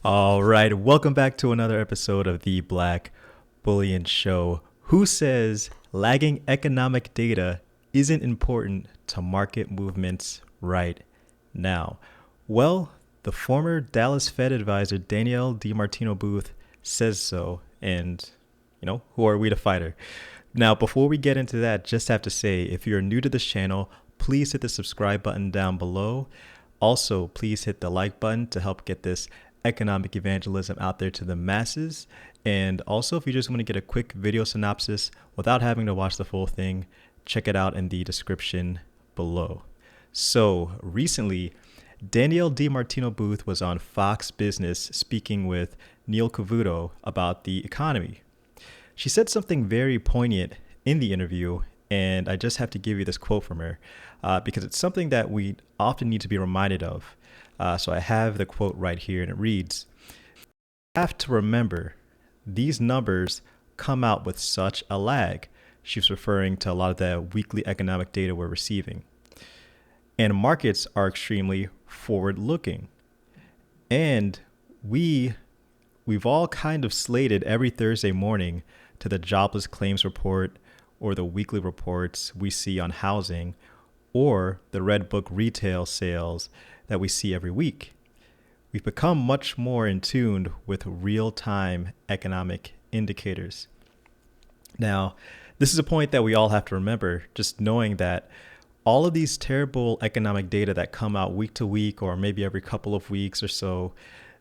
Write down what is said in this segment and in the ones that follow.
All right, welcome back to another episode of the Black Bullion Show. Who says lagging economic data isn't important to market movements right now? Well, the former Dallas Fed advisor Danielle Dimartino Booth says so, and who are we to fight her? Now, before we get into that, just have to say, if you're new to this channel, please hit the subscribe button down below. Also, please hit the like button to help get this economic evangelism out there to the masses. And also, if you just want to get a quick video synopsis without having to watch the full thing, check it out in the description below. So recently, Danielle Dimartino Booth was on Fox Business speaking with Neil Cavuto about the economy. She said something very poignant in the interview, and I just have to give you this quote from her because it's something that we often need to be reminded of. So I have the quote right here, and it reads, "You have to remember, these numbers come out with such a lag." She's referring to a lot of the weekly economic data we're receiving. And markets are extremely forward-looking. And we've all kind of slated every Thursday morning to the jobless claims report or the weekly reports we see on housing or the Red Book retail sales that we see every week. We've become much more in tune with real-time economic indicators. Now, this is a point that we all have to remember, just knowing that all of these terrible economic data that come out week to week or maybe every couple of weeks or so,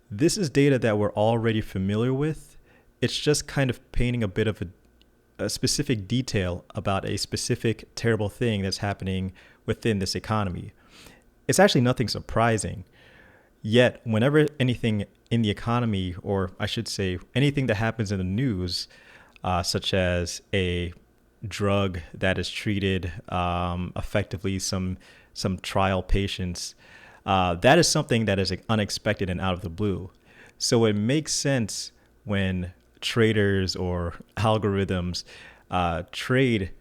this is data that we're already familiar with. It's just kind of painting a bit of a specific detail about a specific terrible thing that's happening within this economy. It's actually nothing surprising. Yet, whenever anything in the economy, or I should say anything that happens in the news, such as a drug that is treated effectively some trial patients, that is something that is unexpected and out of the blue. So it makes sense when traders or algorithms trade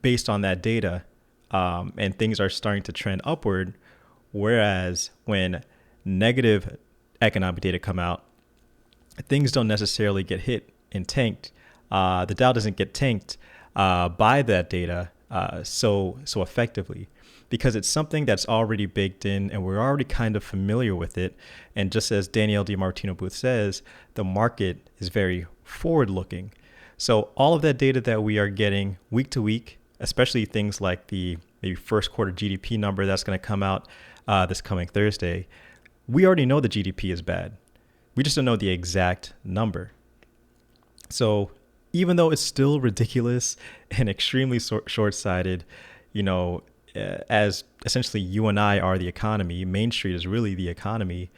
based on that data, and things are starting to trend upward. Whereas when negative economic data come out, things don't necessarily get hit and tanked. The Dow doesn't get tanked by that data so effectively, because it's something that's already baked in and we're already kind of familiar with it. And just as Danielle Dimartino Booth says, the market is very forward-looking. So all of that data that we are getting week to week, especially things like the maybe first quarter GDP number that's going to come out this coming Thursday, we already know the GDP is bad. We just don't know the exact number. So even though it's still ridiculous and extremely short-sighted, as essentially you and I are the economy, Main Street is really the economy,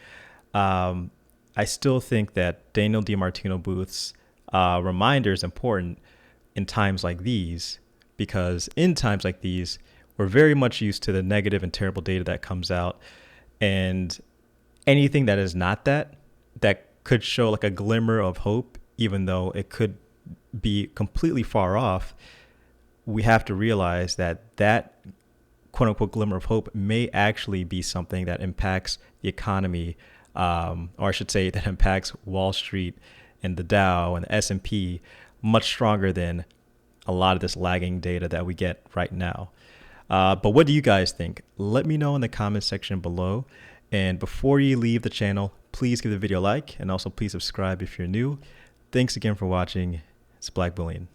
I still think that Danielle Dimartino Booth's reminder is important in times like these, because in times like these, we're very much used to the negative and terrible data that comes out, and anything that is not that could show like a glimmer of hope, even though it could be completely far off. We have to realize that quote unquote glimmer of hope may actually be something that impacts the economy, or I should say that impacts Wall Street and the Dow and the S&P much stronger than a lot of this lagging data that we get right now. But what do you guys think? Let me know in the comment section below. And before you leave the channel, please give the video a like, and also please subscribe if you're new. Thanks again for watching. It's Black Bullion.